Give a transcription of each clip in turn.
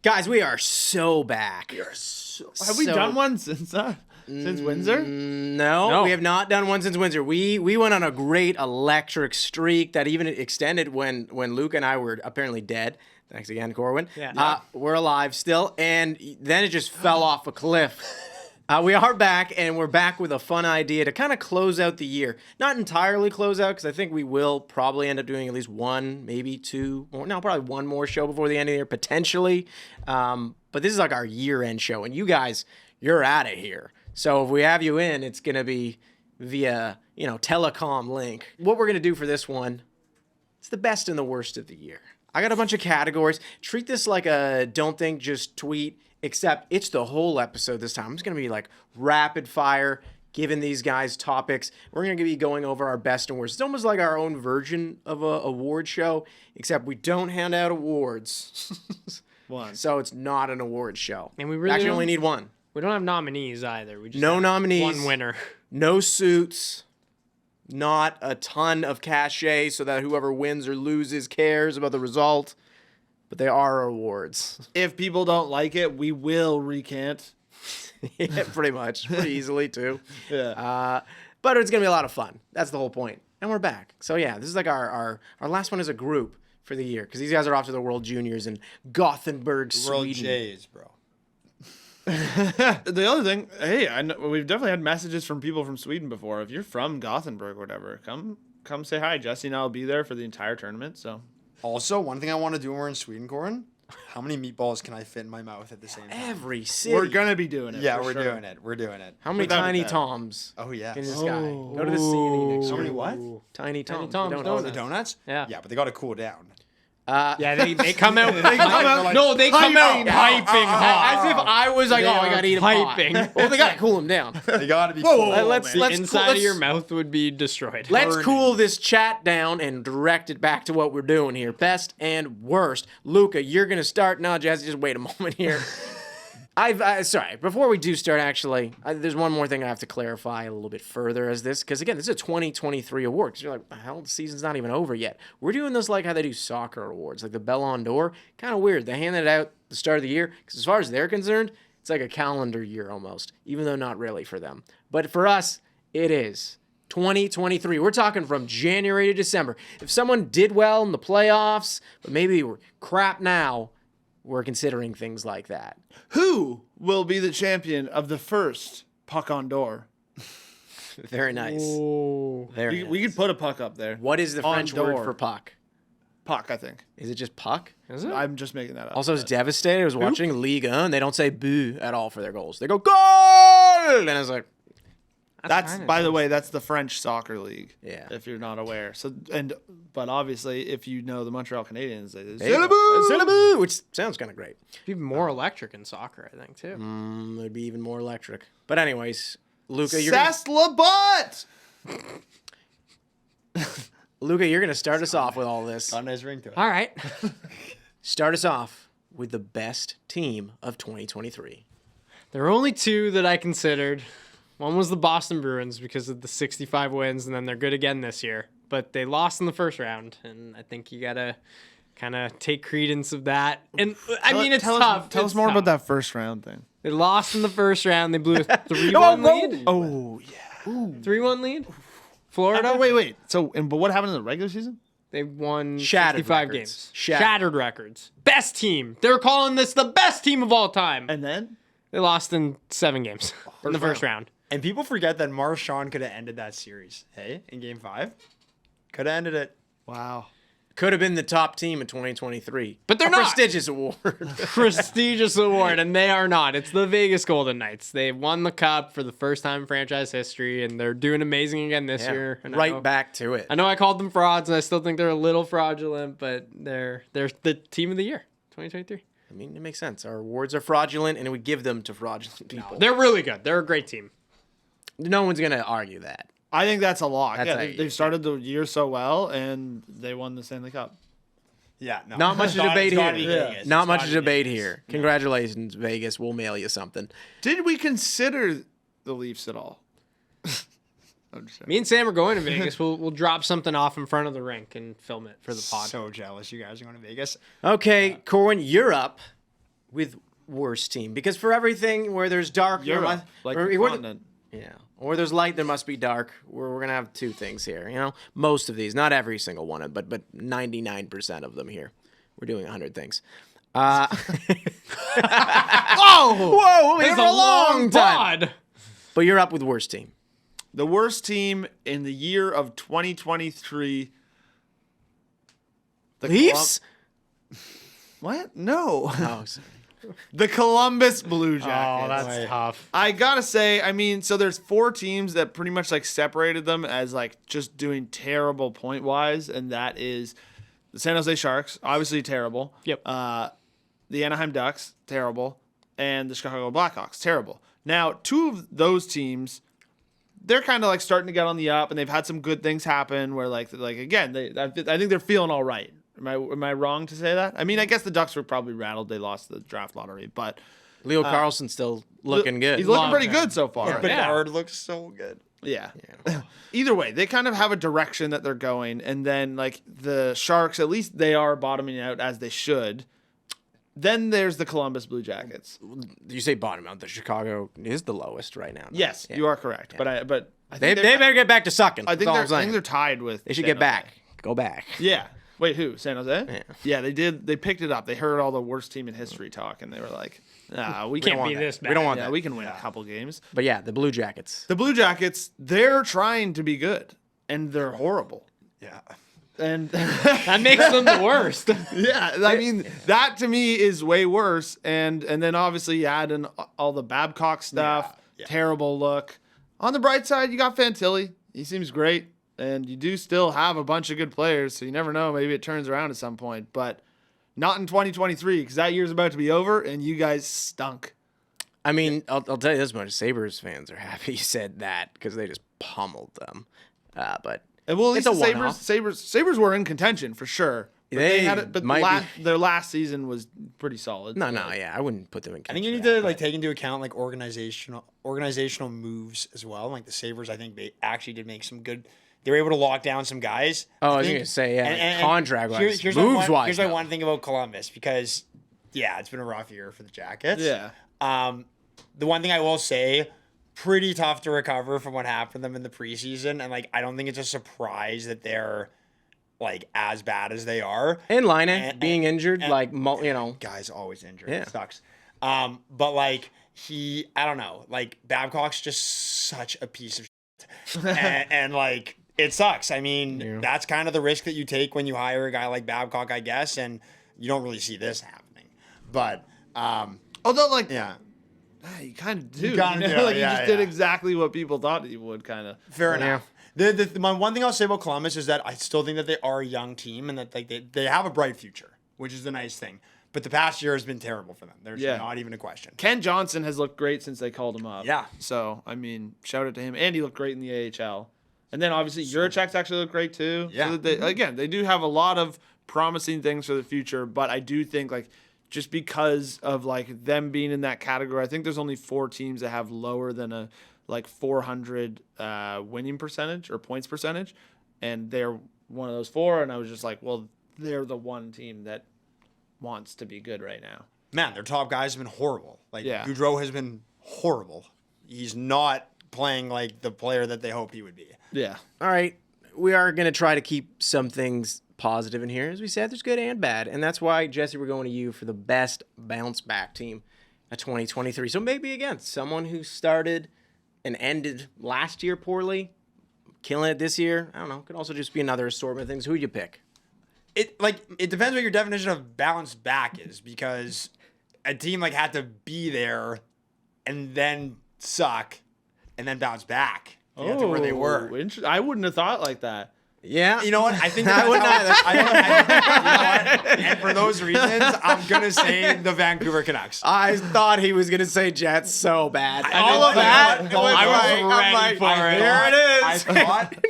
Guys, we are so back. Have we done one since Windsor? No, we have not done one since Windsor. We went on a great electric streak that even extended when Luke and I were apparently dead. Thanks again, Corwin. Yeah. We're alive still, and then it just fell off a cliff. We are back, and we're back with a fun idea to kind of close out the year. Not entirely close out, because I think we will probably end up doing at least one, maybe two, or no, probably one more show before the end of the year, potentially. But this is like our year-end show, and you guys, you're out of here. So if we have you in, it's going to be via, telecom link. What we're going to do for this one, it's the best and the worst of the year. I got a bunch of categories. Treat this like a don't think, just tweet. Except it's the whole episode this time. It's going to be like rapid fire, giving these guys topics. We're going to be going over our best and worst. It's almost like our own version of a award show, except we don't hand out awards. So it's not an award show. And we really actually only need one. We don't have nominees either. We just no have nominees. One winner. No suits. Not a ton of cachet so that whoever wins or loses cares about the result. But they are awards. If people don't like it, we will recant. Yeah, pretty much. Pretty easily, too. Yeah. But it's going to be a lot of fun. That's the whole point. And we're back. So, yeah, this is like our last one as a group for the year. Because these guys are off to the World Juniors in Gothenburg, Sweden. World Jays, bro. The other thing, hey, I know, we've definitely had messages from people from Sweden before. If you're from Gothenburg or whatever, come say hi. Jesse and I will be there for the entire tournament, so... Also, one thing I want to do when we're in Sweden, Corin, how many meatballs can I fit in my mouth at the same time? Every city. We're going to be doing it. Yeah, for we're sure. doing it. We're doing it. How many Without a Tiny doubt. Toms Oh, yeah. in this guy? Go to the CNE next How year. many what? Tiny Toms. Toms, Donuts. Oh, the donuts? Yeah. Yeah, but they got to cool down. Yeah, they come out. They come out. No, they come out piping hot. As if I was like, They I are got to eat a piping. pot. Well, they got to cool them down. They got to be cool. Let's Inside of your mouth would be destroyed. Let's cool this chat down and direct it back to what we're doing here. Best and worst. Luca, you're going to start. No, Jesse, just wait a moment here. Sorry, before we do start, actually, there's one more thing I have to clarify a little bit further as this, because again, this is a 2023 award, because you're like, hell, the season's not even over yet. We're doing this like how they do soccer awards, like the Ballon d'Or. Kind of weird. They hand it out at the start of the year, because as far as they're concerned, it's like a calendar year almost, even though not really for them. But for us, it is. 2023. We're talking from January to December. If someone did well in the playoffs, but maybe we're crap now, we're considering things like that. Who will be the champion of the first puck on door? Very nice. Ooh. Very We nice. could put a puck up there. What is the On French word door. for puck? Puck, I think. Is it just puck? Is it? I'm just making that up. Also, I was devastated. I was watching Ligue 1. They don't say boo at all for their goals. They go goal! And I was like, That's kinda by the way, that's the French soccer league. Yeah. If you're not aware. But obviously, if you know the Montreal Canadiens, they "C'est le boo! C'est le boo!" Which sounds kind of great. Be more electric in soccer, I think, too. It'd be even more electric. But anyways, Luca, you're gonna, Sass-la-butt! Luca, you're gonna start us off with all this. Got a nice ring to it. All right. Start us off with the best team of 2023. There are only two that I considered. One was the Boston Bruins because of the 65 wins, and then they're good again this year. But they lost in the first round, and I think you got to kind of take credence of that. And I mean, it's tough. Tell us more about that first round thing. They lost in the first round. They blew a 3-1 lead. Oh, yeah. 3-1 lead. Florida. Wait. But what happened in the regular season? They won Shattered 65 records. games. Shattered. records. Best team. They're calling this the best team of all time. And then? They lost in 7 games in the first round. And people forget that Marchand could have ended that series. Hey, in Game 5? Could have ended it. Wow. Could have been the top team in 2023. But they're a not. Prestigious award. Prestigious award, and they are not. It's the Vegas Golden Knights. They won the cup for the first time in franchise history, and they're doing amazing again this year. And right back to it. I know I called them frauds, and I still think they're a little fraudulent, but they're the team of the year, 2023. I mean, it makes sense. Our awards are fraudulent, and we give them to fraudulent people. They're really good. They're a great team. No one's going to argue that. I think that's a lock. That's Yeah, a- they've started the year so well, and they won the Stanley Cup. Yeah, no. Not much to debate It's gotta here. be Vegas. Not It's much gotta to be debate Vegas. here. Congratulations, Vegas. We'll mail you something. Did we consider the Leafs at all? I'm just Me and Sam are going to Vegas. We'll drop something off in front of the rink and film it for the pod. So jealous you guys are going to Vegas. Okay, Corwin, you're up. with worst team, because for everything where there's dark, Europe, like the where- continent. yeah, or there's light, there must be dark. We're gonna have two things here. Most of these, not every single one, but 99% of them here. We're doing 100 things. Whoa! Whoa! We It's have a long time. pod. But you're up with worst team. The worst team in the year of 2023. The Leafs? What? No. Oh, sorry. The Columbus Blue Jackets. Oh, that's tough. I gotta say, I mean, so there's 4 teams that pretty much like separated them as like just doing terrible point wise, and that is the San Jose Sharks, obviously terrible. Yep. The Anaheim Ducks, terrible, and the Chicago Blackhawks, terrible. Now, 2 of those teams, they're kind of like starting to get on the up, and they've had some good things happen. Where like again, I think they're feeling all right. Am I wrong to say that? I mean, I guess the Ducks were probably rattled. They lost the draft lottery, but Leo Carlson's still looking good. he's looking Long pretty time. good so far. Bedard looks so good. Yeah. Either way, they kind of have a direction that they're going, and then like the Sharks, at least they are bottoming out as they should. Then there's the Columbus Blue Jackets. You say bottom out. The Chicago is the lowest right now. Yes, Yeah. you are correct. But I They think better get back to sucking. I think That's all I'm they're saying. tied with. They should San get back. Jose. Go back. Yeah. Wait, who? San Jose? Yeah. Yeah, they did. They picked it up. They heard all the worst team in history talk, and they were like, we Can't can be win. this bad. We don't want Yeah, that. we can win a couple games. But yeah, the Blue Jackets. The Blue Jackets, they're trying to be good, and they're horrible. Yeah. And That makes them the worst. yeah, I mean that to me is way worse. And then obviously you add in all the Babcock stuff, Yeah. terrible look. On the bright side, you got Fantilli. He seems great, and you do still have a bunch of good players. So you never know, maybe it turns around at some point, but not in 2023 because that year's about to be over, and you guys stunk. I mean, I'll tell you this much: Sabres fans are happy you said that because they just pummeled them. But And well, at It's least a the one-off. Sabres were in contention for sure. But They had it, but might their last season was pretty solid. no, so- yeah, I wouldn't put them in. I think you need to like take into account like organizational moves as well. Like the Sabres, I think they actually did make some good. They were able to lock down some guys. Oh, I was think. gonna say, yeah, And contract-wise, here's what I want- moves-wise, Here's what I no. want to think about Columbus because, yeah, it's been a rough year for the Jackets. Yeah. The one thing I will say, pretty tough to recover from what happened to them in the preseason, and like I don't think it's a surprise that they're like as bad as they are. And Line And- being injured, and- like you know, Guy's always injured. Yeah. It sucks. But like I don't know, like Babcock's just such a piece of shit. and like it sucks. I mean, Yeah. that's kind of the risk that you take when you hire a guy like Babcock, I guess, and you don't really see this happening. But Although, like, yeah, you kind of do. kinda do, Like, you yeah, just did yeah. exactly what people thought you would, kind of. fair Yeah. enough. My one thing I'll say about Columbus is that I still think that they are a young team and that like they have a bright future, which is the nice thing. But the past year has been terrible for them. There's Yeah. not even a question. Ken Johnson has looked great since they called him up. Yeah. So, I mean, shout out to him. And he looked great in the AHL. And then, obviously, Juracek's actually looked great, too. Yeah. So they do have a lot of promising things for the future. But I do think, like, just because of, like, them being in that category, I think there's only 4 teams that have lower than a, like, 400 winning percentage or points percentage. And they're one of those 4. And I was just like, well, they're the one team that wants to be good right now. Man, their top guys have been horrible. Like Yeah. Goudreau has been horrible. He's not playing like the player that they hoped he would be. Yeah. all right, we are gonna try to keep some things positive in here. As we said, there's good and bad, and that's why Jesse, we're going to you for the best bounce back team of 2023. So maybe again, someone who started and ended last year poorly, killing it this year. I don't know. Could also just be another assortment of things. Who'd you pick? It depends what your definition of bounce back is, because a team like had to be there and then suck and then bounce back to get to where they were. I wouldn't have thought like that. Yeah, You know what? I think I wouldn't either. you know what? And for those reasons, I'm gonna say the Vancouver Canucks. I thought he was gonna say Jets so bad. I All did of that. too. was I was like- I'm ready like, for it. Here it is. I thought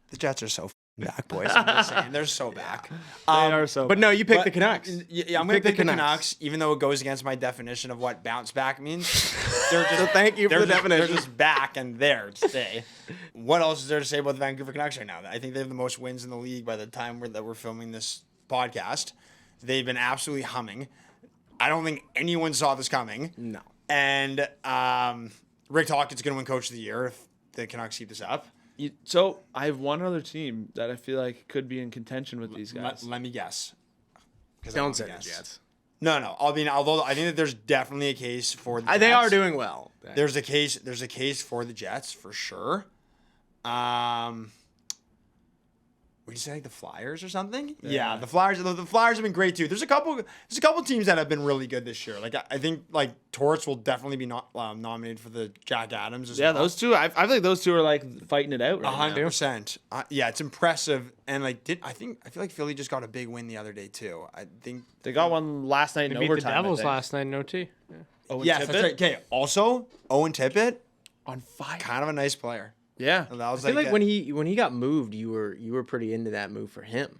the Jets are so back, boys. I'm just saying, they're so back. They are so. But no, you picked But- the Canucks. Yeah, I'm You gonna picked the pick the Canucks. Canucks, even though it goes against my definition of what bounce back means. They're just, So thank you for they're the just- definition. They're just back and there to stay. What else is there to say about the Vancouver Canucks right now? I think they have the most wins in the league by the time that we're filming this podcast. They've been absolutely humming. I don't think anyone saw this coming. No. And Rick Tocchet's going to win Coach of the Year if the Canucks keep this up. So I have one other team that I feel like could be in contention with these guys. Let me guess. 'Cause I Don't wanna say the guess. Jets. No. Although I think that there's definitely a case for the Jets. They are doing well. There's a case for the Jets for sure. Would you say like the Flyers or something? Yeah, the Flyers. The Flyers have been great too. There's a couple teams that have been really good this year. Like I think like Torts will definitely be nominated for the Jack Adams. As well. Those two. I think those two are like fighting it out. Right now. 100%. Yeah, it's impressive. And like, I feel like Philly just got a big win the other day too. I think They got one last night They in beat the overtime. Devils last night in OT. Yeah. Owen yes, Tippett that's right. Okay. Also, Owen Tippett, on fire. kind of a nice player. Yeah. And that was I feel like when he got moved, you were pretty into that move for him.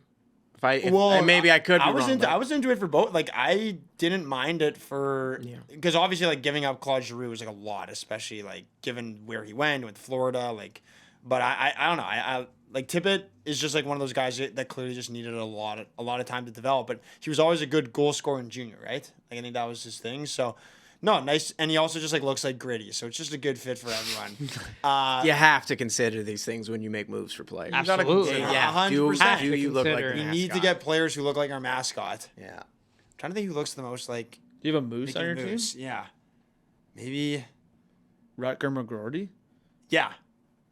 Maybe I could be I was wrong, into but- I was into it for both. Like I didn't mind it for because obviously like giving up Claude Giroux was like a lot, especially like given where he went Florida. Like, but I don't know. I like Tippett is just like one of those guys that clearly just needed a lot of time to develop. But he was always a good goal scorer in junior, right? Like I think that was his thing. So. No, nice, and he also just like looks like Gritty, so it's just a good fit for everyone. You have to consider these things when you make moves for players. Absolutely. Yeah, 100%. do you look like consider your it. We need to mascot? get players who look like our mascot. Yeah. I'm trying to think who looks the most like Do you have a moose on your Mickey team? Mouse. Yeah, maybe. Rutger McGroarty? Yeah,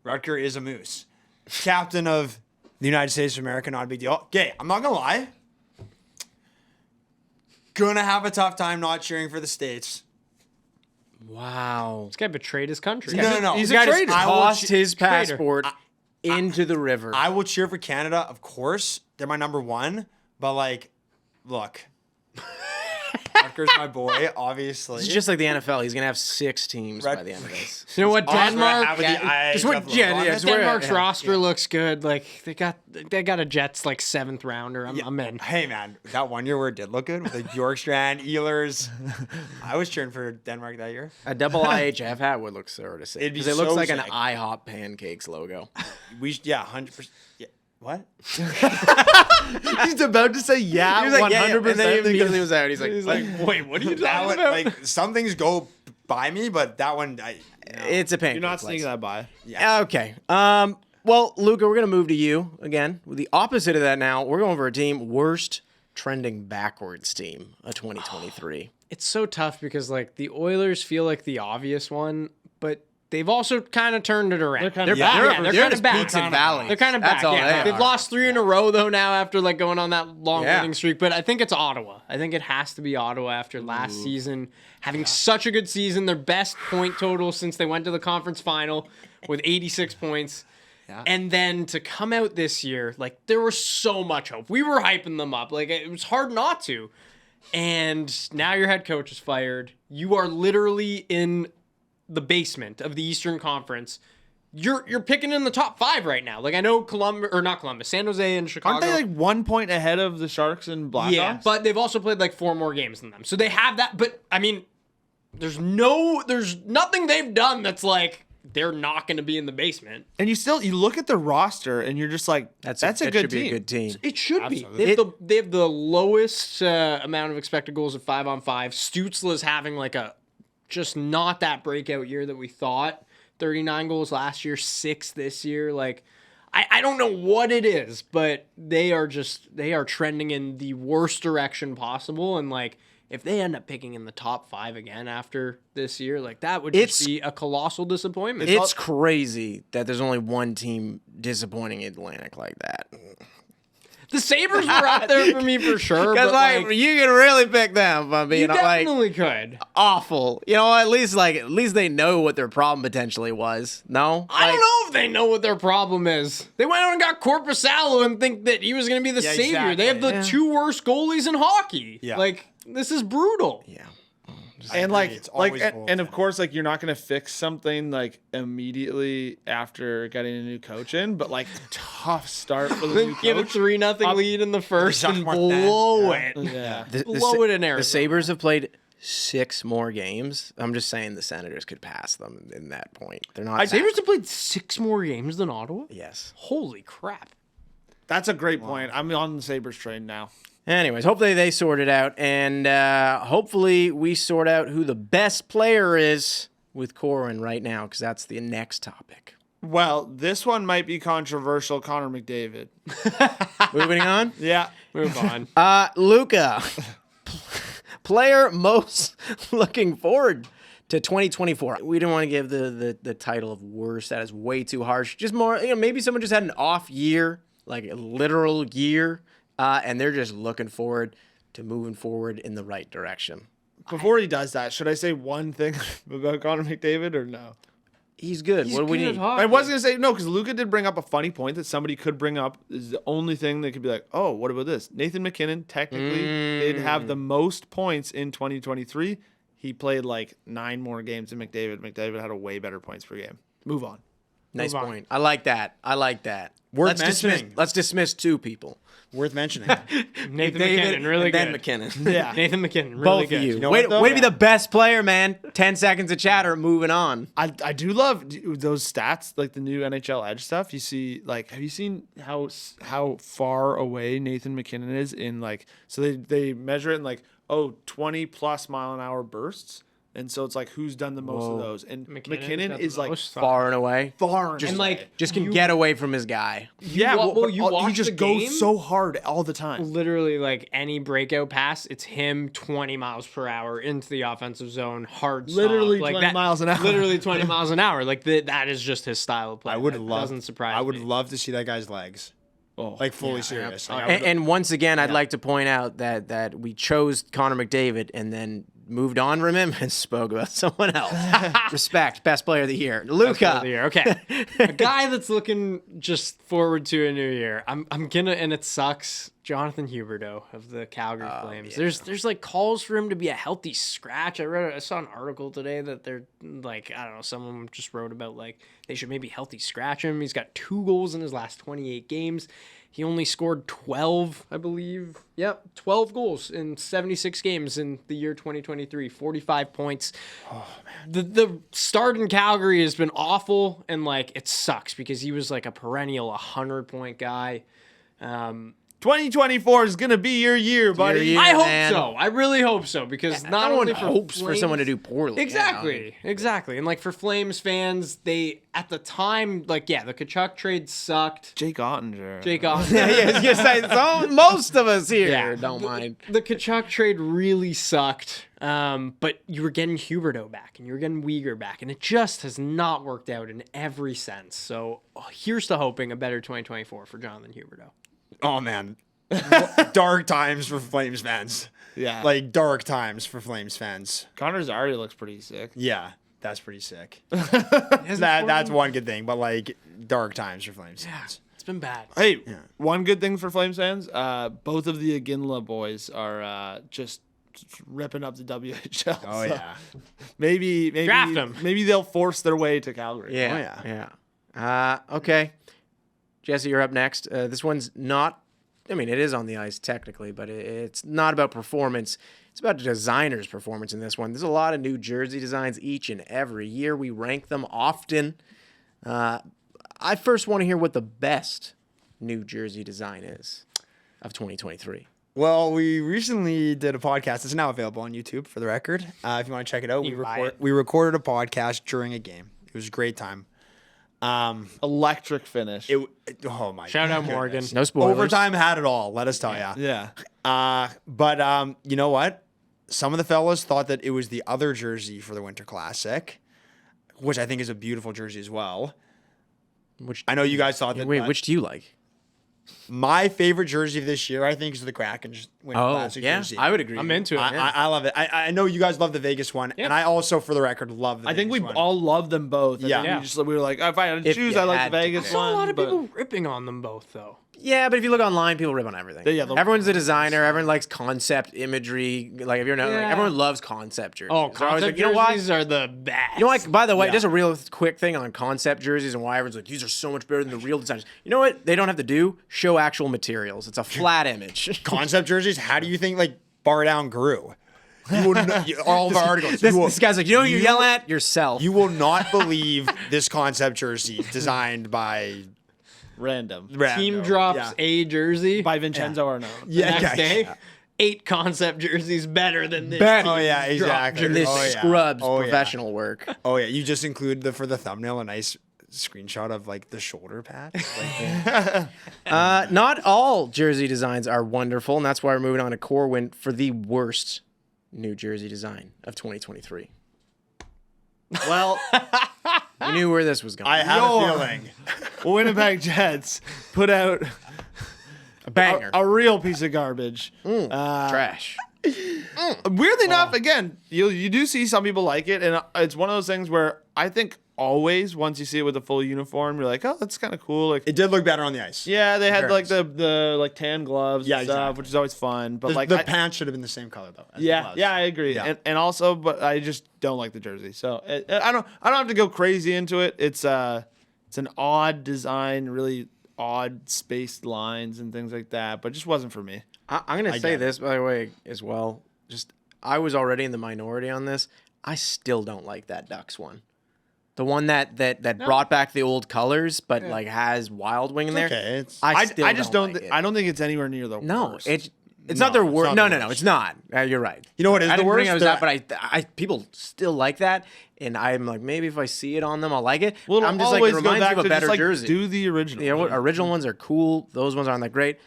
Rutger is a moose. Captain of the United States of America, not a big deal. Okay, I'm not gonna lie. Gonna have a tough time not cheering for the States. Wow. This guy betrayed his country. No. He's This got guy to just tossed his Traitor. passport into the river. I will cheer for Canada, of course. They're my number one. But like, look, Rutger's my boy, obviously. It's just like the NFL. He's gonna have 6 teams by the end of this. You know what, Denmark? Just what? Denmark's roster looks good. Like they got a Jets like 7th rounder. I'm in. Hey man, that 1 year where it did look good with the Bjorkstrand, Ehlers. I was cheering for Denmark that year. A double IHF hat would look sort of sick. It'd be 'Cause it looks so like an sick. IHOP pancakes logo. 100%. Yeah. What? He's about to say He was like, 100%. And then he immediately was out. He's like, wait, what are you That talking one, about? like some things go by me, but that one, it's a pancake. You're not place. sneaking that by. Okay. Well, Luca, we're gonna move to you again. With the opposite of that now, we're going for a team worst trending backwards team of 2023. It's so tough because like the Oilers feel like the obvious one, but they've also kind of turned it around. They're back. back. They're They're kind just of back. peaks and valleys. They're kind of That's back. all Yeah. they They've are. lost 3 in a row though now after like going on that long Yeah. winning streak. But I think it's Ottawa. I think it has to be Ottawa after last season having such a good season, their best point total since they went to the conference final with 86 points. Yeah. And then to come out this year, like there was so much hope. We were hyping them up. Like it was hard not to. And now your head coach is fired. You are literally in the basement of the Eastern Conference. You're picking in the top 5 right now. Like I know San Jose and Chicago. Aren't they like 1 point ahead of the Sharks and Blackhawks? Yeah, but they've also played like 4 more games than them. So they have that. But I mean, there's nothing they've done that's like they're not going to be in the basement. And you look at the roster and you're just like, that's a that good should team. be a good team. It should Absolutely. be. They have the lowest amount of expected goals at 5-on-5. Stützle's having like a just not that breakout year that we thought. 39 goals last year, 6 this year. Like, I don't know what it is, but they are trending in the worst direction possible. And like, if they end up picking in the top 5 again after this year, like that would just be a colossal disappointment. It's crazy that there's only one team disappointing Atlantic like that. The Sabres were up there for me for sure. Because But like you can really pick them by you being like definitely could. awful. You know, at least they know what their problem potentially was. No, I don't know if they know what their problem is. They went out and got Korpisalo and think that he was going to be the Yeah, savior. They have the exactly. 2 worst goalies in hockey. Yeah. Like, this is brutal. Yeah. And It's always and of course, like you're not gonna fix something like immediately after getting a new coach in, but like tough start for the new Give a coach. 3-0 lead in the first and Sophomore blow then. it. Yeah. Blow it in Arizona. The Sabres have played 6 more games. I'm just saying the Senators could pass them in that point. They're not. Sabres have played 6 more games than Ottawa? Yes. Holy crap. That's a great point. I'm on the Sabres train now. Anyways, hopefully they sort it out, and hopefully we sort out who the best player is with Corwin right now, because that's the next topic. Well, this one might be controversial. Connor McDavid. Moving on. Yeah. Move on. Luca, player most looking forward to 2024. We don't want to give the title of worst. That is way too harsh. Just more, maybe someone just had an off year, like a literal year, and they're just looking forward to moving forward in the right direction. Before he does that, should I say one thing about Connor McDavid or no? He's good. What do we need? I was going to say no, because Luka did bring up a funny point that somebody could bring up. Is the only thing that could be like, oh, what about this? Nathan McKinnon, technically, did have the most points in 2023. He played like 9 more games than McDavid. McDavid had a way better points per game. Move on. Nice Move on. point. I like that. Worth Let's mentioning. dismiss 2 people. Worth mentioning. Nathan David McKinnon, really and good. then McKinnon. Yeah. Nathan McKinnon, really Both good. of you. You know way what, though? way to be the best player, man. 10 seconds of chatter, moving on. I do love those stats, like the new NHL Edge stuff. You see, like, have you seen how far away Nathan McKinnon is in, like, so they measure it in, like, 20 plus mile an hour bursts. And so it's like, who's done the most of those? And McKinnon's McKinnon got is the like most. Far and away. far Just, And, like, just can you- get away from his guy. yeah, wa- well, but you he watch just the game? goes so hard all the time. Literally, like any breakout pass, it's him 20 miles per hour into the offensive zone, hard stop. Literally like 20 miles an hour. Literally 20 miles an hour. Like that is just his style of play. I would That love. Doesn't surprise I would me. love to see that guy's legs. Oh, Like fully serious. Like, I would- And once again, I'd like to point out that we chose Connor McDavid and then moved on from him and spoke about someone else. Respect, best player of the year, Luca. Of the year. Okay. A guy that's looking just forward to a new year. I'm gonna, and it sucks. Jonathan Huberdeau of the Calgary Flames. yeah. There's like calls for him to be a healthy scratch. I saw an article today that they're like, I don't know, someone just wrote about like they should maybe healthy scratch him. He's got 2 goals in his last 28 games. He only scored 12, I believe. Yep, 12 goals in 76 games in the year 2023, 45 points. Oh, man. The start in Calgary has been awful, and, like, it sucks because he was, like, a perennial 100-point guy. 2024 is gonna be your year, buddy. year. I hope man. so. I really hope so because not no one only for hopes for Flames- someone to do poorly. Exactly, exactly. And, like, for Flames fans, they, at the time, like, yeah, the Kachuk trade sucked. Jake Ottinger. Jake Otten. Most of us here Yeah. don't mind. The Kachuk trade really sucked, but you were getting Huberdeau back and you were getting Weegar back, and it just has not worked out in every sense. So here's to hoping a better 2024 for Jonathan Huberdeau. Oh man, dark times for Flames fans. Yeah. Like dark times for Flames fans. Connor Zary looks pretty sick. Yeah, that's pretty sick. That's one good thing, but like dark times for Flames fans. It's been bad. Hey, one good thing for Flames fans, both of the Iginla boys are just ripping up the WHL. Oh so yeah. maybe Draft 'em. Maybe they'll force their way to Calgary. Yeah. Okay. Jesse, you're up next. This one's not, I mean, it is on the ice technically, but it's not about performance. It's about the designer's performance in this one. There's a lot of new jersey designs each and every year. We rank them often. I first want to hear what the best new jersey design is of 2023. Well, we recently did a podcast. It's now available on YouTube for the record. If you want to check it out, You can buy it. we recorded a podcast during a game. It was a great time. Electric finish. Oh my! Shout out Morgan. No spoilers. Overtime had it all. Let us tell you. yeah. But you know what? Some of the fellas thought that it was the other jersey for the Winter Classic, which I think is a beautiful jersey as well. Which, I know you guys thought that. wait, but which do you like? my favorite jersey of this year, I think, is the Kraken Winter Classic jersey. I would agree. I'm into it. I love it. I know you guys love the Vegas one, and I also, for the record, love the I think Vegas we one. all love them both. Yeah. I think we were like, if I had to If choose, you I like had the to Vegas pick. I saw one. a lot of but- people ripping on them both, though. Yeah, but if you look online, people rip on everything. Yeah, they'll- Everyone's a designer. Everyone likes concept imagery. Like if you're not, like, Yeah. everyone loves concept jerseys. Oh, They're always concept like, you know why? jerseys are the best. You know, like, by the way, Yeah. just a real quick thing on concept jerseys and why everyone's like, these are so much better than the real designers. You know what? They don't have to do? Show actual materials. It's a flat image. concept jerseys. How do you think like Bardown grew? You will not, all of our articles. this, you will, this guy's like, you know who you yell at? Yourself. you will not believe this concept jersey designed by Random. Team drops a jersey By Vincenzo Arnone. Yeah, next yeah, day. yeah. 8 concept jerseys better than this. Oh team's yeah, drop exactly. jersey. This Oh, yeah. scrubs Oh, yeah. professional work. Oh yeah, you just include for the thumbnail a nice screenshot of like the shoulder pad. Like, Not all jersey designs are wonderful, and that's why we're moving on to Corwin for the worst new jersey design of 2023. Well, You knew where this was going. I had a feeling. Winnipeg Jets put out A banger. a real piece of garbage. Trash. Weirdly enough, again, you do see some people like it, and it's one of those things where I think always once you see it with a full uniform, you're like, oh, that's kind of cool. Like, It did look better on the ice. yeah, they had Very like nice. the like tan gloves Yeah, and stuff, exactly. which is always fun. But like The pants should have been the same color though. as the yeah, gloves. yeah, I agree. Yeah. And also, but I just don't like the jersey. So I don't have to go crazy into it. It's an odd design, really odd spaced lines and things like that, but it just wasn't for me. I'm going to say get it. this, by the way, as well. Just, I was already in the minority on this. I still don't like that Ducks one. The one that brought back the old colors, but like has Wild Wing in there. Okay, it's I still just don't. don't. I I don't think it's anywhere near the No, worst. it's No, not their it's worst. not No, the no, it's not. You're right. You know what is I the didn't bring worst? it as that, but I people still like that, and I'm like, maybe if I see it on them, I'll like it. Well, I'm just like, always it go reminds back you of a to better just, like, jersey. Do the original. You know what? Original ones are cool. Those ones aren't that great.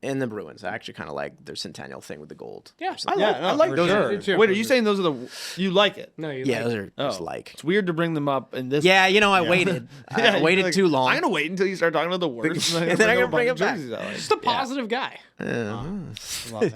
And the Bruins, I actually kind of like their Centennial thing with the gold. Yeah, I I like for those. sure. Are- Me too. Wait, are you saying those are the you like it? No, you Yeah, like those it. are Oh. just like. It's weird to bring them up in this. Yeah, you know, I waited. Yeah, I you're waited like, too long. I'm gonna wait until you start talking about the worst, And then I'm gonna bring up it a bunch back. of jerseys I like. Just a positive guy. love it.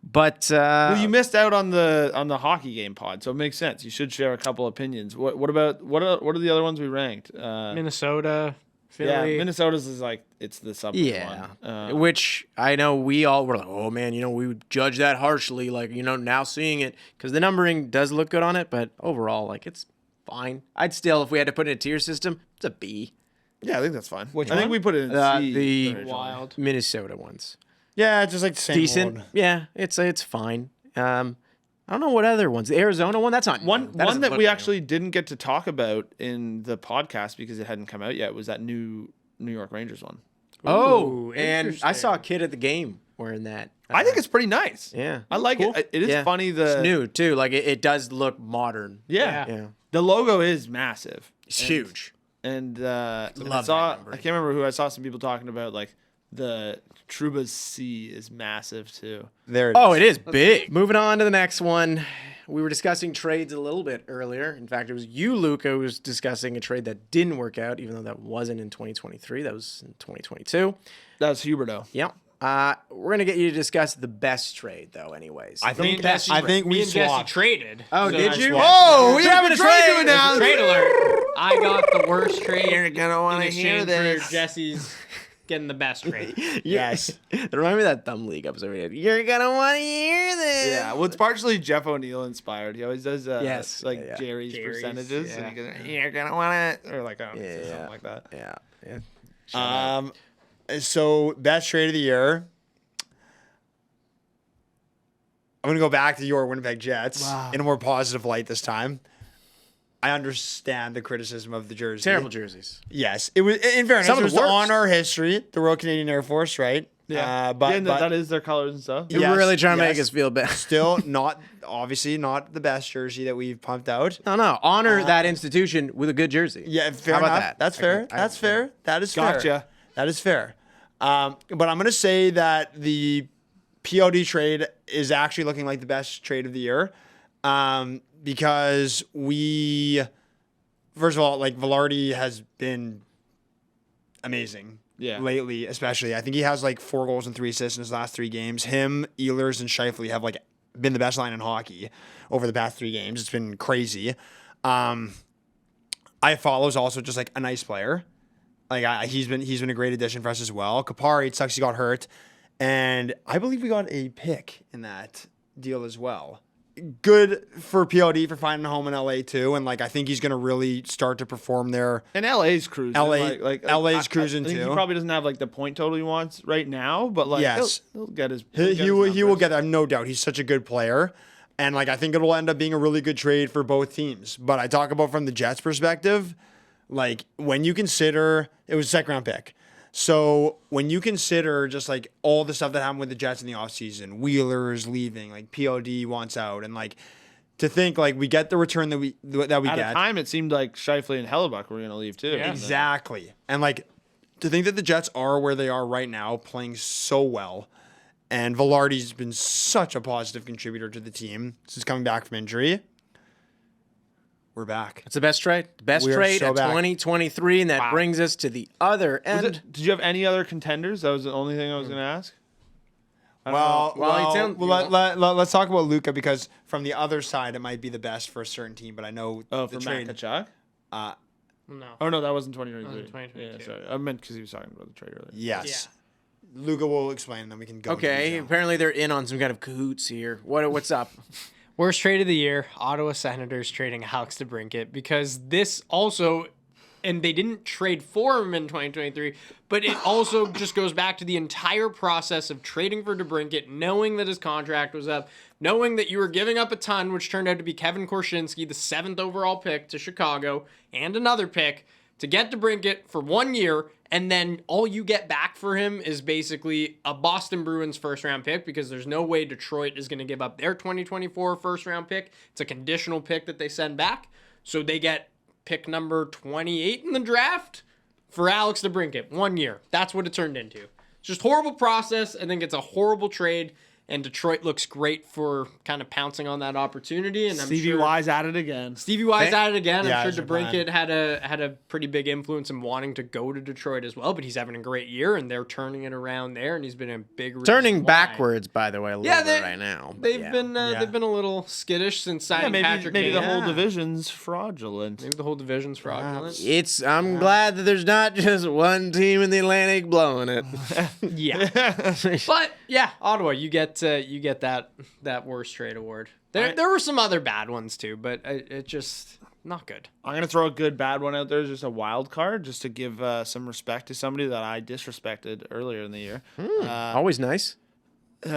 But Well, you missed out on the hockey game pod, so it makes sense. You should share a couple opinions. What about what are the other ones we ranked? Minnesota, Yeah, Philly. Minnesota's is like it's the subway yeah, one. which I know we all were like, oh man, we would judge that harshly. Like, now seeing it, because the numbering does look good on it, but overall, like, it's fine. I'd still, if we had to put it in a tier system, it's a B. Yeah, I think that's fine. Which I think one? we put it in C. The originally. Wild. Minnesota ones. Yeah, it's just like the same Decent. old. Yeah, it's fine. I don't know what other ones. The Arizona one, that's not new. One doesn't that look we new. actually didn't get to talk about in the podcast because it hadn't come out yet was that new New York Rangers one. Oh, Ooh, and I interesting. saw a kid at the game wearing that. I think it's pretty nice. Yeah. I like Cool. it. It is Yeah. funny. It's new too. Like it does look modern. Yeah. Yeah. The logo is massive. It's huge. And Love I that saw, numbering. I can't remember who I saw some people talking about like the Truba's C is massive too. There it is. Oh, it is big. Moving on to the next one. We were discussing trades a little bit earlier. In fact, it was you, Luca, who was discussing a trade that didn't work out, even though that wasn't in 2023. That was in 2022. That's Huberto. Yep. We're gonna get you to discuss the best trade, though. Anyways, I think Jesse- I think Me we and Jesse swapped. traded. Oh, So did I you? swapped. Oh, we Having have a a trade trade! now. Trade alert. I got the worst trade. You're gonna want in to hear exchange this. for Jesse's getting the best trade. Yes. It reminded me of that Thumb League episode we had. You're gonna want to hear this. Yeah, well, it's partially Jeff O'Neill inspired. He always does Yes, like yeah. Jerry's percentages. yeah. And he goes, you're gonna want it, or like I don't know, Yeah. something like that. Yeah. So best trade of the year. I'm gonna go back to your Winnipeg Jets in a more positive light this time. I understand the criticism of the jersey. Terrible jerseys. Yes, it was. In fairness, Some it of was the to worst. honor history, the Royal Canadian Air Force, right? But Yeah, that is their colors and stuff. You're Yes, really trying to make yes. us feel bad. still not, obviously not the best jersey that we've pumped out. No. Honor that institution with a good jersey. Yeah, fair How about enough. that? That's fair. I- That's fair. That is fair. Gotcha. That is fair. But I'm gonna say that the PLD trade is actually looking like the best trade of the year, because first of all, like Velarde has been amazing. Yeah. Lately, especially, I think he has like 4 goals and 3 assists in his last 3 games. Him, Ehlers, and Scheifele have like been the best line in hockey over the past 3 games. It's been crazy. I follows also just like a nice player. Like he's been a great addition for us as well. Kapari, it sucks he got hurt, and I believe we got a pick in that deal as well. Good for PLD for finding a home in LA too, and like I think he's gonna really start to perform there. And LA's cruising. LA's cruising I think too. He probably doesn't have like the point total he wants right now, but like Yes. he'll get his. He will get there, no doubt. He's such a good player. And like I think it'll end up being a really good trade for both teams. But I talk about from the Jets perspective, like when you consider it was a 2nd round pick. So when you consider just like all the stuff that happened with the Jets in the offseason, Wheeler's leaving, like POD wants out, and like to think like we get the return that we At get. a time, it seemed like Scheifele and Hellebuck were going to leave too. Yeah. Exactly. And like to think that the Jets are where they are right now, playing so well, and Velarde's been such a positive contributor to the team since coming back from injury. We're back. It's the best trade. The best We are trade so of back. 2023, and that Wow. brings us to the other end. Did you have any other contenders? That was the only thing I was going to ask. I don't Well, know. Well, he sound- let's talk about Luka because from the other side, it might be the best for a certain team. But I know Oh, the for Matt trade. Kachuk? No. Oh, no, that wasn't 2023. That was 2022. Yeah, sorry. I meant because he was talking about the trade earlier. Yes. Luka will explain, and then we can go. into Okay, detail. apparently they're in on some kind of cahoots here. What's up? Worst trade of the year, Ottawa Senators trading Alex DeBrincat, because this also, and they didn't trade for him in 2023, but it also just goes back to the entire process of trading for DeBrincat, knowing that his contract was up, knowing that you were giving up a ton, which turned out to be Kevin Korchinski, the 7th overall pick to Chicago, and another pick to get DeBrincat for 1 year, and then all you get back for him is basically a Boston Bruins first-round pick, because there's no way Detroit is going to give up their 2024 first-round pick. It's a conditional pick that they send back, so they get pick number 28 in the draft for Alex DeBrincat. 1 year. That's what it turned into. It's just horrible process. I think it's a horrible trade, and Detroit looks great for kind of pouncing on that opportunity. And I'm Stevie sure Y's at it again. Stevie Y's at it again. Yeah, I'm it's sure your plan. DeBrincat had a pretty big influence in wanting to go to Detroit as well, but he's having a great year, and they're turning it around there, and he's been a big reason Turning why. backwards, by the way, a little Yeah, bit right now. but They've yeah. they've been a little skittish since signing Yeah, Patrick maybe the Kane. whole Yeah. division's fraudulent. Maybe the whole division's fraudulent. I'm glad that there's not just one team in the Atlantic blowing it. Yeah, but yeah, Ottawa, you get that worst trade award. There were some other bad ones too, but it just not good. I'm going to throw a good, bad one out there, just a wild card, just to give some respect to somebody that I disrespected earlier in the year. Always nice.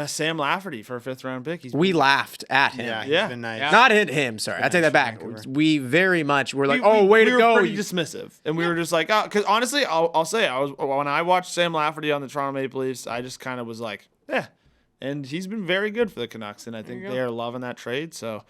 Sam Lafferty for a 5th-round pick. We laughed at him. Yeah, Yeah. he's been nice. Yeah. Not at him, sorry. I take that back. Vancouver. We very much were like, we way to were go. pretty dismissive, and we were just like, oh, because honestly, I'll say, when I watched Sam Lafferty on the Toronto Maple Leafs, I just kind of was like, yeah, and he's been very good for the Canucks, and I think they are loving that trade. So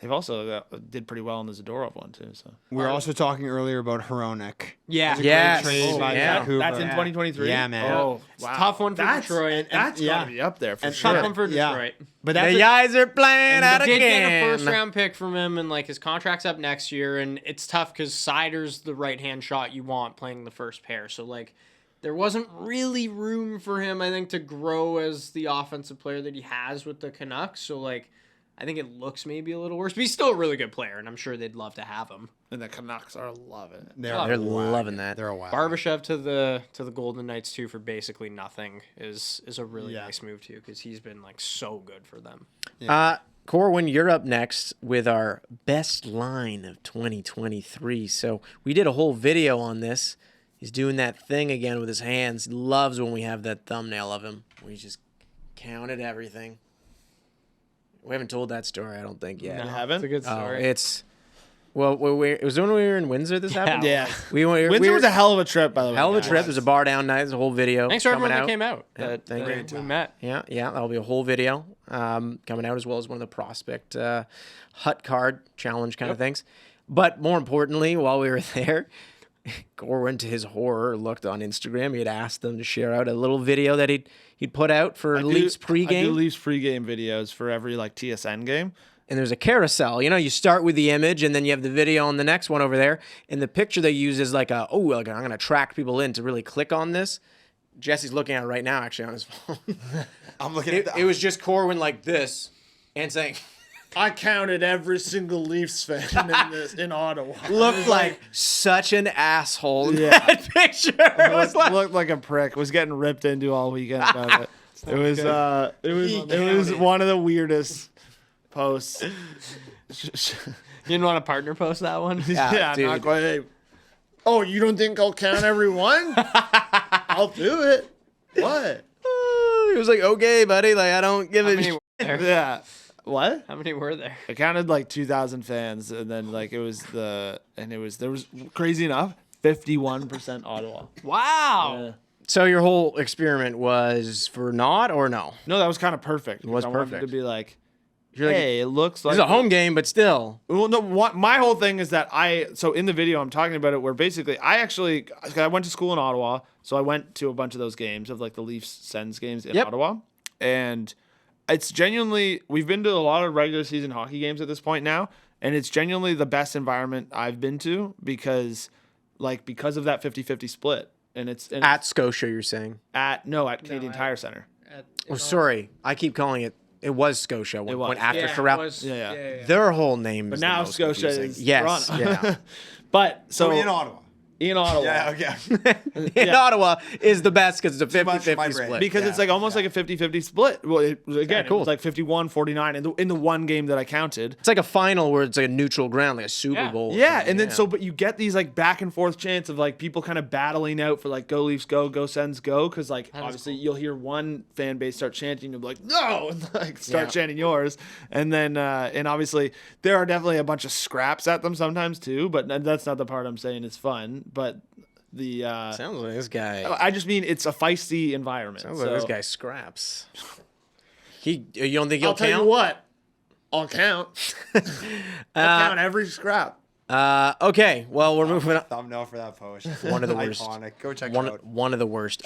they've also did pretty well in the Zadorov one too. So We were also talking earlier about Hronek. Yeah, Yes. Trade by yeah. Vancouver. that's in 2023. Yeah, man. Oh, It's a wow. tough one for Detroit. That's yeah. gotta be up there for And sure. Tough one for Yeah. Detroit. But The that's guys are playing out They did get a again. first round pick from him, and like his contract's up next year, and it's tough because Sider's the right hand shot you want playing the first pair. So like, there wasn't really room for him, I think, to grow as the offensive player that he has with the Canucks. So like, I think it looks maybe a little worse, but he's still a really good player, and I'm sure they'd love to have him. And the Canucks are loving it. they're loving that. They're a wild. Barbashev to the Golden Knights too for basically nothing is a really Yeah. nice move too, because he's been like so good for them. Corwin, you're up next with our best line of 2023. So we did a whole video on this. He's doing that thing again with his hands. He loves when we have that thumbnail of him where he just counted everything. We haven't told that story, I don't think, yet. No, haven't? It's a good Oh, story. it's it was when we were in Windsor. This happened. Yeah. we Windsor was a hell of a trip, by the way. hell of a guys. trip. There's a Bardown night. There's a whole video. Thanks for everyone coming that out. came out. Yeah, that thank you. we met. Yeah, that'll be a whole video coming out, as well as one of the prospect hut card challenge kind of things. But more importantly, while we were there, Corwin, to his horror, looked on Instagram. He had asked them to share out a little video that he'd put out for Leafs I do pregame. Leafs pregame videos for every like TSN game. And there's a carousel. You start with the image, and then you have the video on the next one over there. And the picture they use is like I'm going to attract people in to really click on this. Jesse's looking at it right now, actually, on his phone. I'm looking at It was just Corwin like this and saying, I counted every single Leafs fan in Ottawa. looked like such an asshole in that picture. It was like, looked like a prick. Was getting ripped into all weekend about it. It was one of the weirdest posts. You didn't want a partner post that one? Yeah, dude. not quite. Hey, oh, you don't think I'll count every one? I'll do it. What? he was like, okay, buddy, like I don't give How a many shit. were there? Yeah. What? How many were there? I counted like 2,000 fans, and then like there was crazy enough 51% Ottawa. Wow. Yeah. So your whole experiment was for naught or no? No, that was kind of perfect. was I wanted perfect. to be like, You're like, hey, it looks like it's a home game, but still. Well, no, my whole thing is that so in the video I'm talking about it where basically I went to school in Ottawa, so I went to a bunch of those games of like the Leafs Sens games in Yep. Ottawa, and it's genuinely, we've been to a lot of regular season hockey games at this point now, and it's genuinely the best environment I've been to because of that 50-50 split, and it's At Scotia, you're saying? at Canadian Tire Center. Oh, sorry. I keep calling it. It was Scotia at one was. point after Yeah, Corral. it was- Yeah. Their whole name But is now the most Scotia confusing. is Yes, Toronto. yeah. But so in Ottawa. in Ottawa. Yeah, okay. In Ottawa is the best because it's a much for my 50-50 brain. split. Because it's like almost like a 50-50 split. Well, it cool. was like 51-49 in the one game that I counted. It's like a final where it's like a neutral ground, like a Super Yeah. Bowl. or Yeah, something, and then but you get these like back and forth chants of like people kind of battling out for like go Leafs go Sens go, because like obviously you'll hear one fan base start chanting, you'll be like no, and like start chanting yours, and then and obviously there are definitely a bunch of scraps at them sometimes too, but that's not the part I'm saying it's fun, but the Sounds like this guy. I just mean it's a feisty environment. Sounds like this guy scraps. You don't think he'll I'll tell count? you what, I'll count. I'll count every scrap. Okay, well we're moving on. Thumbnail for that post. One of the worst. Iconic. Go check it One, out. one of the worst.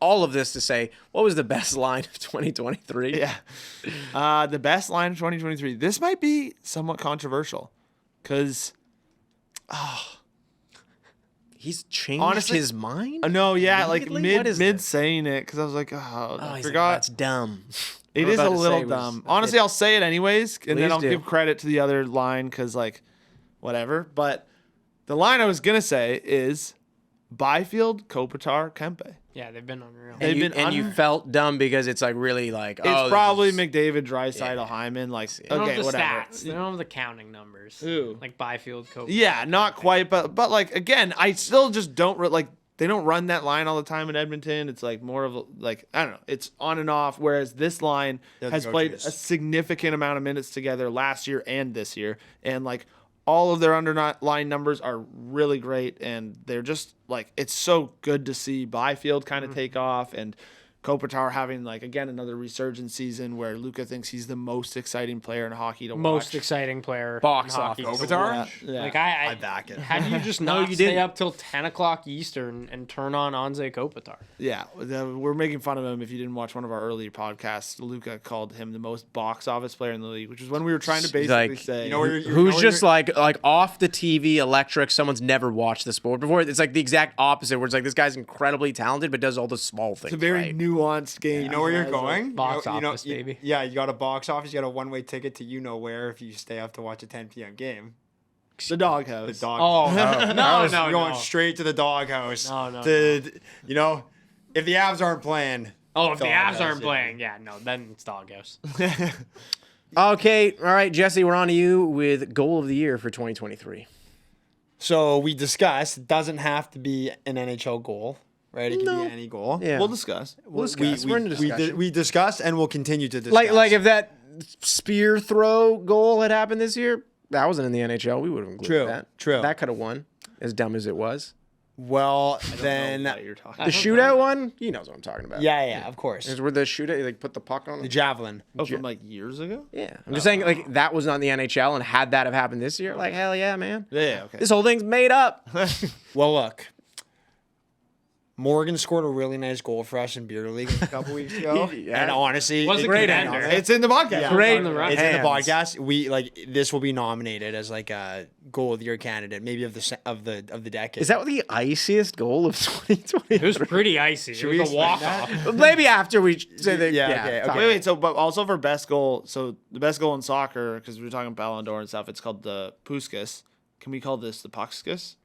All of this to say, what was the best line of 2023? Yeah. The best line of 2023. This might be somewhat controversial because, He's changed Honestly- his mind? no, yeah, like Immediately? What is mid this? saying it because I was like, Oh, I he's like, forgot. that's dumb. It What is I'm a about to little say was dumb. a Honestly, bit- I'll say it anyways, and Please then I'll do. give credit to the other line because, like, whatever. But the line I was going to say is Byfield, Kopitar, Kempe. Yeah, they've been unreal. They've And, you, been and you felt dumb because it's like really like, It's this probably is- McDavid, Draisaitl, Hyman. Like, They don't okay, have the whatever. stats. They don't have the counting numbers. Who? Like Byfield, Cope. Yeah, not quite, but like again, I still just don't like they don't run that line all the time in Edmonton. It's like more of a, like I don't know, it's on and off. Whereas this line They're the has played go-tos. a significant amount of minutes together last year and this year, and like all of their underline numbers are really great, and they're just like it's so good to see Byfield kind of take off and Kopitar having like again another resurgence season where Luka thinks he's the most exciting player in hockey to Most watch. exciting player. Box in hockey. office. Kopitar? Yeah. Like I back it. How do you just No, not you stay didn't. up till 10 o'clock Eastern and turn on Anze Kopitar? Yeah, we're making fun of him. If you didn't watch one of our earlier podcasts, Luca called him the most box office player in the league, which is when we were trying to basically Like, say, You know where you're, Who's just like off the TV, electric, someo's never watched the sport before. It's like the exact opposite, where it's like this guy's incredibly talented, but does all the small things. it's a very right? nuanced game. You know where you're going? Box you know, office, baby. Yeah, you got a box office. You got a one-way ticket to you know where if you stay up to watch a 10 p.m. game. The doghouse. The dog. Oh, no, You're going no. straight to the doghouse. No. You know, if the Avs aren't playing. Oh, if the Avs Doghouse, aren't yeah. playing, yeah, no, then it's Doghouse. Okay, all right, Jesse, we're on to you with goal of the year for 2023. So we discussed it doesn't have to be an NHL goal, right? It can be any goal. Yeah, We'll discuss. We're in a discussion. We discussed and we'll continue to discuss. like if that spear throw goal had happened this year, that wasn't in the NHL. We would have included True, that. true. That could have won. As dumb as it was. Well, Then then what you're talking. The shootout one, he knows what I'm talking about. yeah, of course. Is where the shootout, like put the puck on The him. javelin. Oh, from like years ago. Yeah, I'm just saying, like that was not in the NHL, and had that have happened this year, like hell yeah, man. Yeah. Okay. This whole thing's made up. Well, look. Morgan scored a really nice goal for us in Beer League a couple weeks ago. Yeah. And honestly, Was a Great contender. answer. It's in the podcast. Yeah. Great. On the right. It's in the Hands. podcast. We like this will be nominated as like a goal of the year candidate, maybe of the decade. Is that the iciest goal of 2020? It was pretty icy. It we was a explain walk-off. Maybe after we say that. Yeah, okay, talk- okay. Wait. So, but also for best goal. So the best goal in soccer, because we were talking Ballon d'Or and stuff. It's called the Puskas. Can we call this the Puckskas?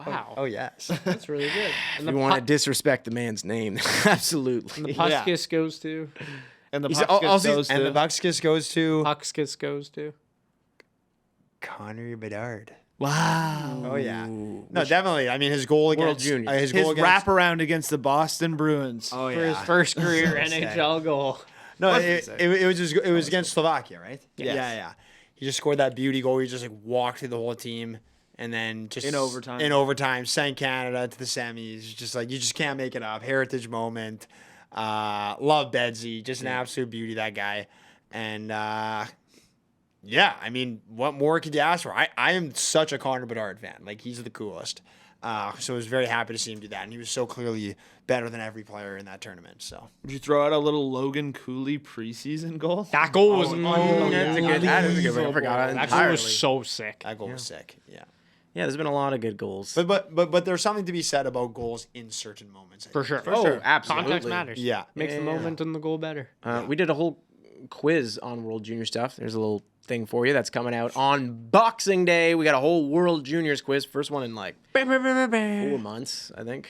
Wow. Oh yes. That's really good. And If you want to disrespect the man's name, absolutely. the Puskis goes to. And the He's- Puckskas also- goes And to. the Buckskiss goes to Puskis goes to. Connor Bedard. Wow. Oh yeah. No, definitely. I mean, his goal against Juniors. his His goal against. wraparound against the Boston Bruins. Oh For his yeah. first career Okay. NHL goal. No, What's it, he say? it was just it was against Slovakia, right? Yes. Yeah. He just scored that beauty goal. He just like walked through the whole team and then just In overtime. sent Canada to the semis. Just like you just can't make it up. Heritage moment. Love Bedsy, just an absolute beauty, that guy. And yeah, I mean, what more could you ask for? I am such a Connor Bedard fan. Like, he's the coolest. So I was very happy to see him do that. And he was so clearly better than every player in that tournament. So Would you throw out a little Logan Cooley preseason goal? That goal was that is a good one. I forgot That goal entirely. was so sick. that goal was sick. Yeah. Yeah, there's been a lot of good goals. But there's something to be said about goals in certain moments. I For think. sure. sure, absolutely. Context matters. Yeah. Makes the moment and the goal better. We did a whole quiz on World Junior stuff. There's a little thing for you that's coming out on Boxing Day. We got a whole World Juniors quiz. First one in like 4 months, I think.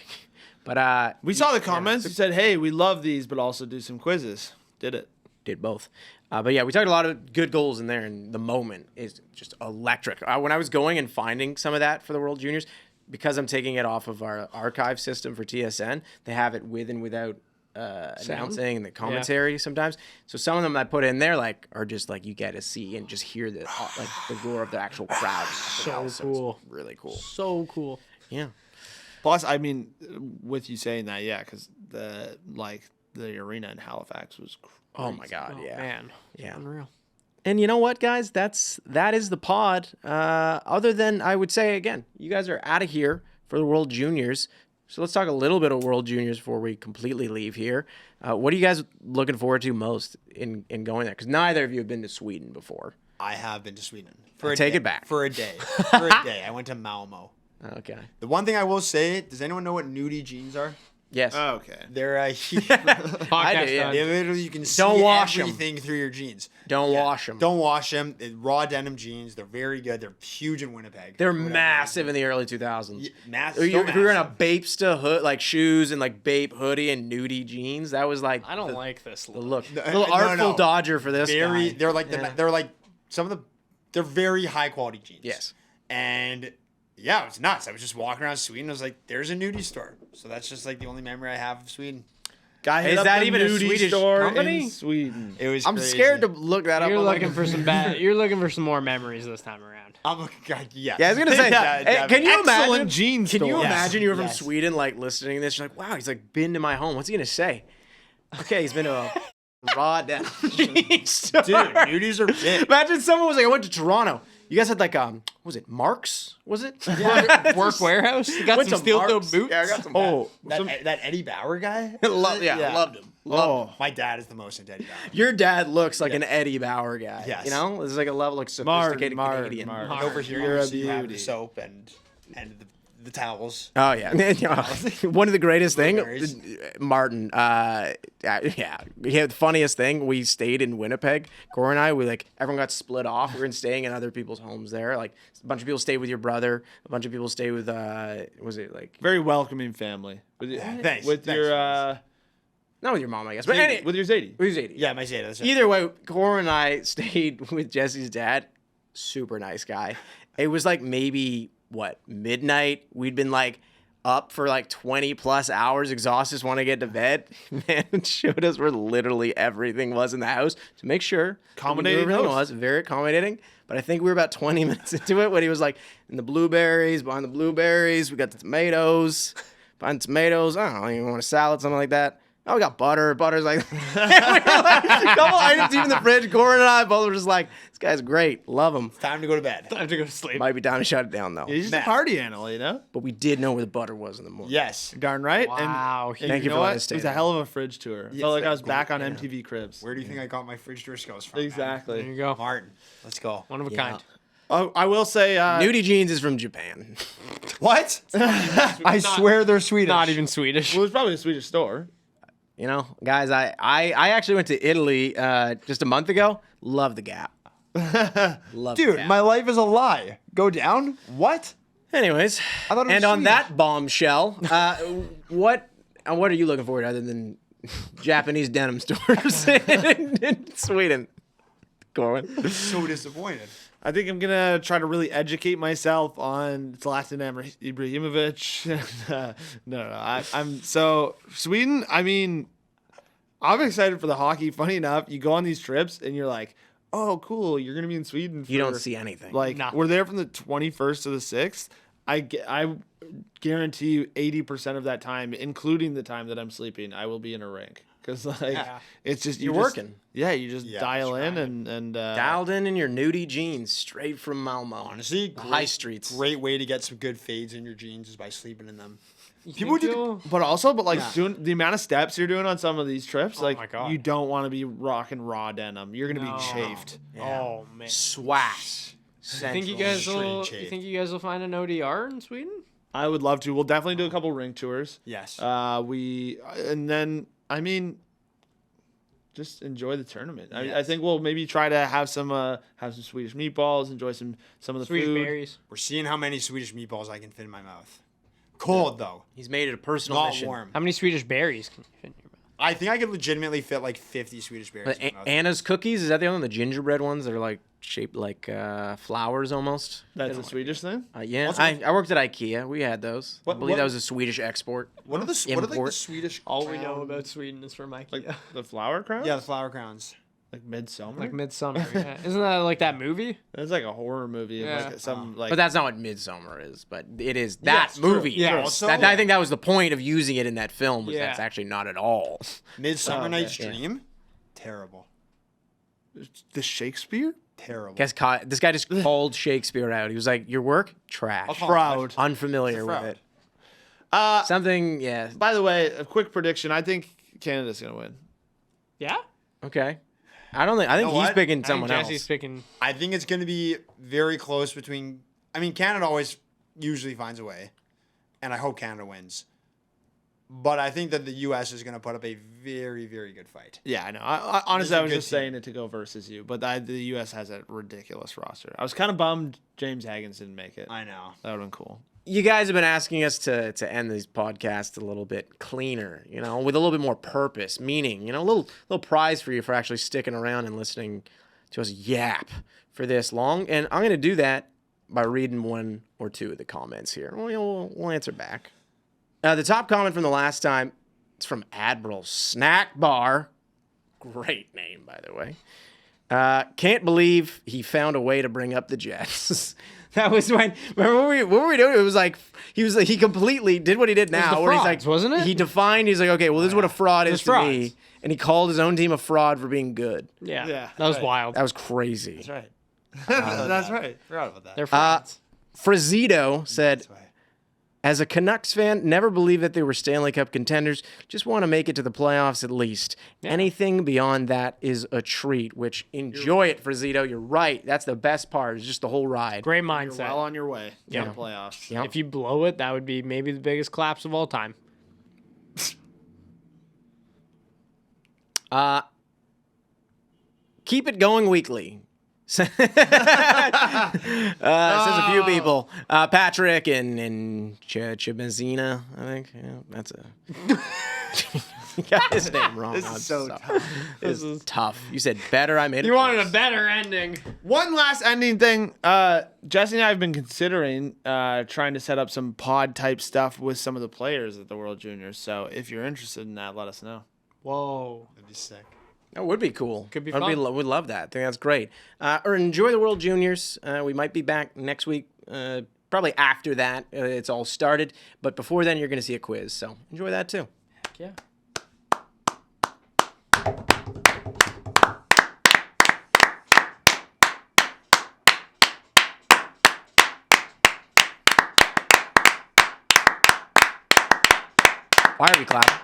But We saw the comments. You said, hey, we love these, but also do some quizzes. Did it. did both. But yeah, we talked a lot of good goals in there, and the moment is just electric. When I was going and finding some of that for the World Juniors, because I'm taking it off of our archive system for TSN, they have it with and without announcing and the commentary sometimes. So some of them I put in there like are just like you get to see and just hear the like the roar of the actual crowd. So cool. It's really cool. So cool. Yeah. Plus, I mean, with you saying that, yeah, because the arena in Halifax was crazy. Oh my God. Oh, Yeah. man. Yeah. Unreal. And you know what, guys? That is the pod. Other than I would say again, you guys are out of here for the World Juniors. So let's talk a little bit of World Juniors before we completely leave here. What are you guys looking forward to most in going there? Because neither of you have been to Sweden before. I have been to Sweden. Take it back. For a day. For a day. I went to Malmo. Okay. The one thing I will say, does anyone know what nudie jeans are? Yes. Okay. They're Podcast I do, yeah. done. literally you can see Don't wash 'em. everything through your jeans. Don't wash them. Don't wash them. Raw denim jeans. They're very good. They're huge in Winnipeg. They're For whatever massive in the early 2000s. reason. Massive. If you were in a Bapesta hood, like shoes and like Bape hoodie and nudie jeans, that was like I don't like this the look. look. Little artful Dodger for this very. guy. They're like Yeah. they're like some of the. They're very high quality jeans. Yes. And yeah, it was nuts. I was just walking around Sweden. I was like, "There's a nudie store." So that's just like the only memory I have of Sweden. Guy hit Is up that the even a nudie Swedish store company? in Sweden? It was. I'm crazy. scared to look that up. You're I'm like- looking for some bad. You're looking for some more memories this time around. I'm looking. God, yes. Yeah, I was gonna say. Hey, can you Excellent imagine? jean Can you store. imagine you were from Yes. Sweden, like listening to this? You're like, wow, he's like been to my home. What's he gonna say? Okay, he's been to a raw down jean store. Dude, nudies are big. Imagine someone was like, I went to Toronto. You guys had like what was it Mark's? Was it? Work warehouse. You got Went some to steel toe Mark's. boots. Yeah, I got some. That Eddie Bauer guy. Loved him. Oh, My dad is the most into Eddie Bauer. Your dad looks like an Eddie Bauer guy. Yes. You know, there's like a level of sophisticated Martin, Canadian. Martin. And over here, You're a you have the beauty. soap and the towels. Oh yeah, one of the greatest Blueberries. Martin. Yeah, the funniest thing. We stayed in Winnipeg. Cora and I. Everyone got split off. We were staying in other people's homes there. Like a bunch of people stayed with your brother. A bunch of people stayed with. Was it like very welcoming family. With, Thanks. With Thanks, your not with your mom, I guess. But anyway, with your Zadie. with your Zadie. Yeah, my Zeta. That's right. Either way, Cora and I stayed with Jesse's dad. Super nice guy. It was like maybe midnight. We'd been like up for like 20 plus hours, exhausted, just want to get to bed. Man showed us where literally everything was in the house to make sure. Accommodating Everything host. was very accommodating. But I think we were about 20 minutes into it when he was like, in the blueberries, behind the blueberries, we got the tomatoes. Behind the tomatoes, I don't know, you want a salad, something like that. Oh, we got butter. Butter's like, we were like a couple items even in the fridge. Gordon and I both were just like, this guy's great. Love him. Time to go to bed. I have to go to sleep. Might be time to shut it down, though. He's just Matt. a party animal, you know. But we did know where the butter was in the morning. Yes. Darn right. Wow. And Thank you know for letting what? us stay It was there. a hell of a fridge tour. Yes, Felt like I thank was back on you. MTV Cribs. Where do you think I got my fridge door skills from? man? Exactly. There you go. Martin. Let's go. One of a Yeah. kind. Oh, I will say. Nudie jeans is from Japan. What? I swear they're Swedish. Not even Swedish. Well, it was probably a Swedish store. You know, guys, I actually went to Italy just a month ago. Love the Gap. Love the Dude, Gap. my life is a lie. Go down? What? Anyways, I thought it was and on Swedish. that bombshell, what are you looking forward to other than Japanese denim stores in Sweden? Corwin. So disappointed. I think I'm gonna try to really educate myself on Zlatan Ibrahimovic. No. I'm so Sweden. I mean, I'm excited for the hockey. Funny enough, you go on these trips and you're like, oh, cool, you're gonna be in Sweden. You don't for, see anything. Like No. we're there from the 21st to the 6th. I guarantee you 80% of that time, including the time that I'm sleeping, I will be in a rink. Because like it's just You're just- working. Yeah, you just Yeah, dial it's in and Dialed in your nudie jeans straight from Malmo. Honestly, The high streets. Great way to get some good fades in your jeans is by sleeping in them. People do- but like doing the amount of steps you're doing on some of these trips, like my God. you don't want to be rocking raw denim. You're gonna No. be chafed. Oh man. Swat. You think you guys Straight will? shade. You think you guys will find an ODR in Sweden? I would love to. We'll definitely do a couple rink tours. Yes. And then I mean, just enjoy the tournament. I Yes. think we'll maybe try to have some Swedish meatballs, enjoy some of the Swedish food. berries. We're seeing how many Swedish meatballs I can fit in my mouth. Cold though, He's made it a personal not mission. warm. How many Swedish berries can you fit in your mouth? I think I could legitimately fit like 50 Swedish berries. But in my mouth. Anna's cookies, is that the one, the gingerbread ones that are like shaped like flowers almost? That's a Swedish thing. Yeah, Also- I worked at IKEA. We had those. I believe what- that was a Swedish export. What are the what are like the Import. Swedish? All we know about Sweden is from IKEA. Like the flower crown. Yeah, the flower crowns. Like Midsummer. Like Midsummer. Yeah. Isn't that like that movie? It's like a horror movie. Yeah. Like some like. But that's not what Midsummer is. But it is that Yes, true. movie. Yeah. Also- I think that was the point of using it in that film. Was Yeah. that's actually not at all. Midsummer okay. Night's Yeah. Dream. Terrible. the Shakespeare. Terrible. This guy just called Shakespeare out. He was like, "Your work, trash, Proud. unfamiliar with fraud. it." Something, yeah. By the way, a quick prediction. I think Canada's gonna win. Yeah. Okay. I don't think. I think know he's what? picking I think someone Jesse's else. picking. I think it's going to be very close between. I mean, Canada always usually finds a way, and I hope Canada wins. But I think that the U.S. is going to put up a very, very good fight. Yeah, I know. I honestly, This is a I was good just saying it to go versus you, but the U.S. has a ridiculous roster. I was kind of bummed James Haggins didn't make it. I know. That would have been cool. You guys have been asking us to end these podcasts a little bit cleaner, with a little bit more purpose, meaning, a little prize for you for actually sticking around and listening to us yap for this long. And I'm going to do that by reading one or two of the comments here. We'll answer back. The top comment from the last time, it's from Admiral Snack Bar. Great name, by the way. Can't believe he found a way to bring up the Jets. That was when. Remember what were we doing? It was like he completely did what he did now. the Where he's frauds, like, wasn't it? He defined. He's like, okay, well, this is what a fraud is was to frauds. me, and he called his own team a fraud for being good. Yeah. Yeah, That was right. wild. That was crazy. That's right. That's right. Forgot about that. They're frauds. Frizito said, That's right. as a Canucks fan, never believed that they were Stanley Cup contenders. Just want to make it to the playoffs at least. Anything beyond that is a treat, which enjoy it, Frizito. You're right. That's the best part, is just the whole ride. Great You're mindset. well on your way to Yeah. the playoffs. Yep. If you blow it, that would be maybe the biggest collapse of all time. Keep it going weekly. Says a few people. Patrick and Chibenzina, I think. Yeah, that's a. You got his name wrong. This I'm is so sorry. tough. This is tough. You said better. I made it. You wanted worse. a better ending. One last ending thing. Jesse and I have been considering trying to set up some pod type stuff with some of the players at the World Juniors. So if you're interested in that, let us know. Whoa. That'd be sick. That would be cool. Could be We'd fun. We'd love that. I think that's great. Or enjoy the World Juniors. We might be back next week. Probably after that, it's all started. But before then, you're going to see a quiz. So enjoy that too. Heck yeah. Why are we clapping?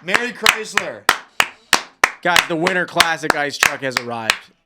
Mary Chrysler. Guys, the Winter Classic ice truck has arrived.